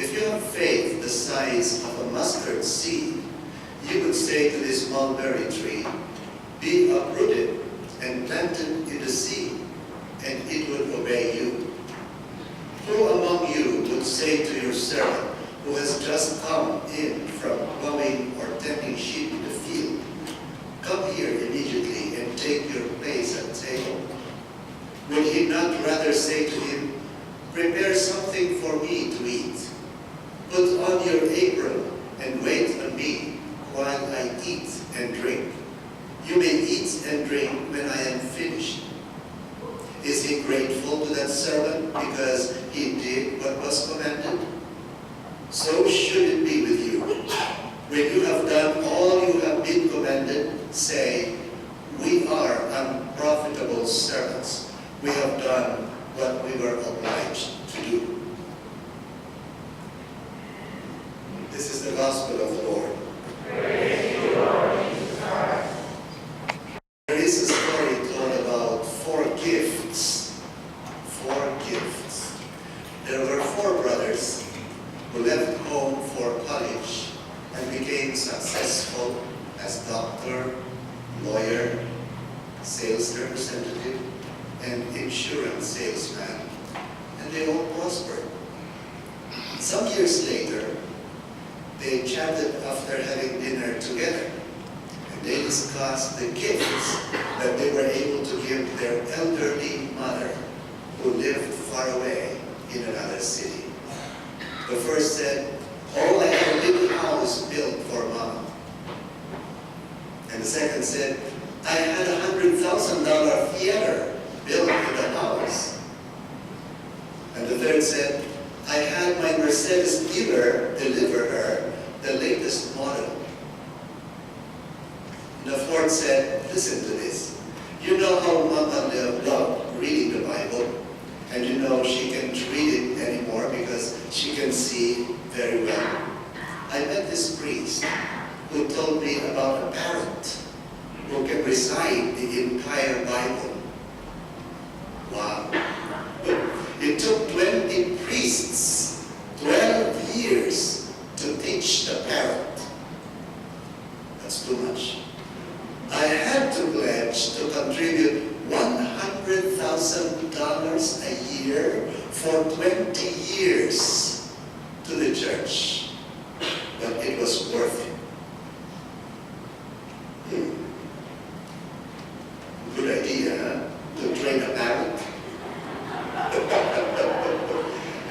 If you have faith the size of a mustard seed, you would say to this mulberry tree, be uprooted and planted in the sea, and it would obey you. Who among you would say to your servant, who has just come in from plowing or tending sheep in the field, come here immediately and take your place at table? Would he not rather say to him, prepare something for me to eat? Put on your apron and wait on me while I eat and drink. You may eat and drink when I am finished. Is he grateful to that servant because he did what was commanded? So should it be with you. When you have done all you have been commanded, say, we are unprofitable servants. We have done what we were obliged to do. This is the gospel of the Lord. Praise you, Lord Jesus Christ. There is a story told about four gifts. Four gifts. There were four brothers who left home for college and became successful as doctor, lawyer, sales representative, and insurance salesman. And they all prospered. Some years later, they chatted after having dinner together. And they discussed the gifts that they were able to give their elderly mother who lived far away in another city. The first said, oh, I have a little house built for Mama. And the second said, I had a $100,000 theater built in the house. And the third said, I had my Mercedes dealer deliver her the latest model. And the fourth said, listen to this. You know how Mama loved reading the Bible, and you know she can't read it anymore because she can see very well. I met this priest who told me about a parrot who can recite the entire Bible. Wow. It took 20 priests, 12 years to teach the parrot. That's too much. I had to pledge to contribute $100,000 a year for 20 years to the church. But it was worth it. Good idea, huh? To train a parrot.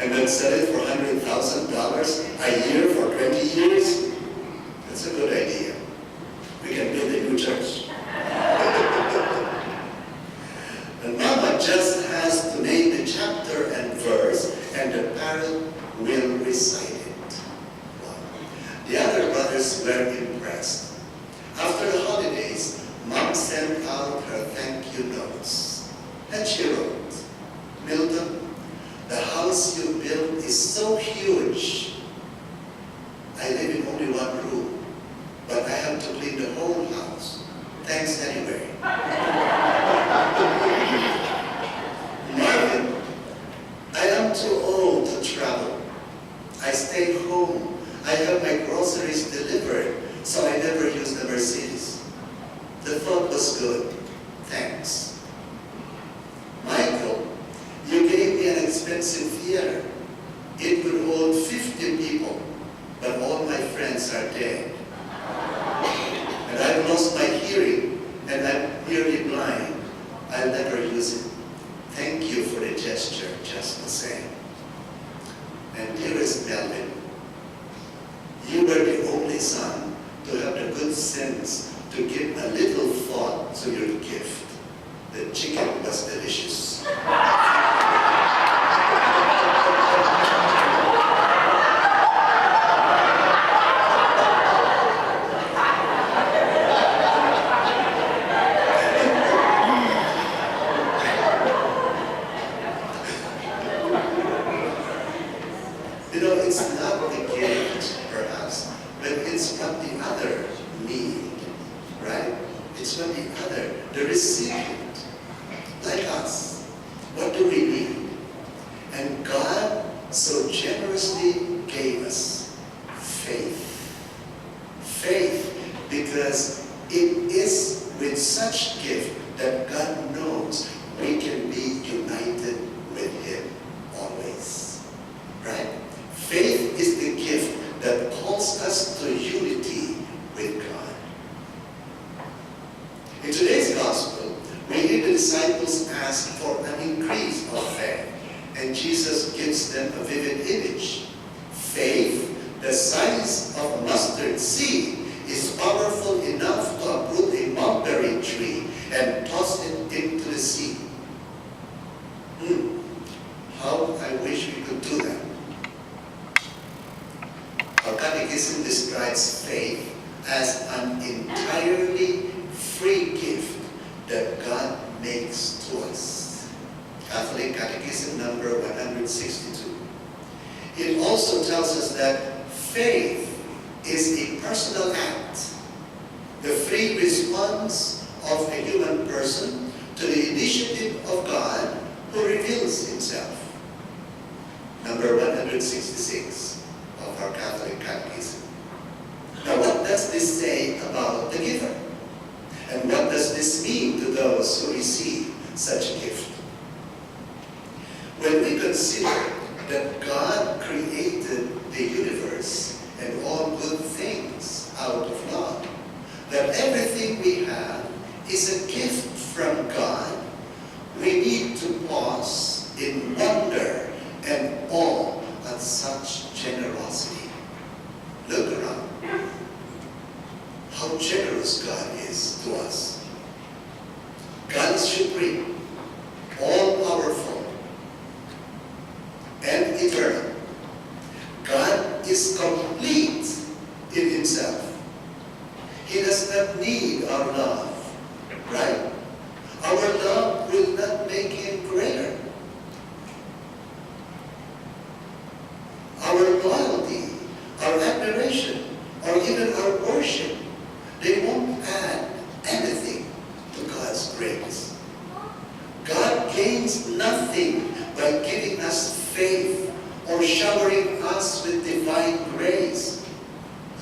And then sell it for $100,000 a year for 20 years? That's a good idea. We can build a new church. And Mama just has to name the chapter and verse, and the parrot will recite it. Wow. The other brothers were impressed. After the holidays, Mom sent out her thank you notes. And she wrote, Milton, the house you built is so huge. I live in only one room, but I have to clean the whole house. Thanks anyway. Marvin, I am too old to travel. I stay home. I have my groceries delivered, so I never use the Mercedes. The thought was good. Thanks. Michael, you gave me an expensive theater. It would hold 50 people, but all my friends are dead. And I've lost my hearing, and I'm nearly blind. I'll never use it. Thank you for the gesture, just the same. And dearest Melvin, you were the only son to have the good sense to give a little thought to your gift. The chicken was delicious. You know, it's not the gift, perhaps, but it's what the other need, right? It's what the other, the recipient, like us. What do we need? And God so generously gave us faith. Faith, because it is with such gift that God knows we can be united with Him always. Right? Faith is the gift that calls us to unity with God. In today's gospel, we hear the disciples ask for an increase of faith, and Jesus gives them a vivid image. Faith, the size of a mustard seed, is powerful enough to uproot a mulberry tree and toss it into the sea. How I wish we could do that. Our catechism describes faith as an entirely free gift that God makes to us. Catholic Catechism number 162. It also tells us that faith is a personal act, the free response of a human person to the initiative of God who reveals Himself. Number 166 of our Catholic Catechism. Now, what does this say about the giver? And what does this mean to those who receive such a gift? When we consider that God created the universe and all good things out of love, that everything we have is a gift from God, we need to pause in wonder and awe at such generosity. Look around. How generous God is to us. God is supreme, all-powerful, and eternal. God is complete in Himself. He does not need our love, right? Our love will not make Him greater. Our loyalty, our admiration, or even our worship, they won't add anything to God's grace. God gains nothing by giving us faith or showering us with divine grace.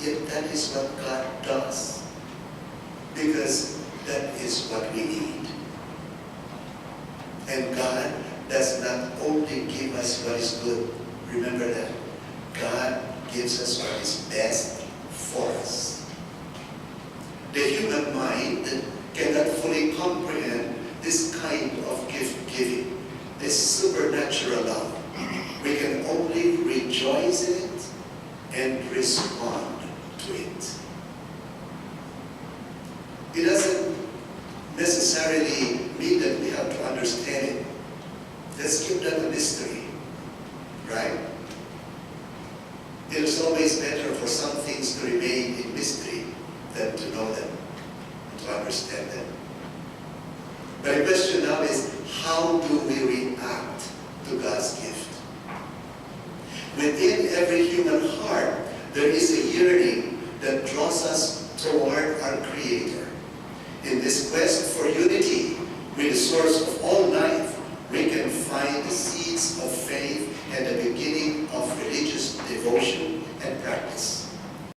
Yet that is what God does, because that is what we need. And God does not only give us what is good. Remember that. God gives us what is best for us. The human mind cannot fully comprehend this kind of gift-giving, this supernatural love. We can only rejoice in it and respond to it. It doesn't necessarily mean that we have to understand it. Let's keep that a mystery, right? It is always better for some things to remain in mystery than to know them, to understand them. But the question now is, how do we react to God's gift? Within every human heart, there is a yearning that draws us toward our Creator.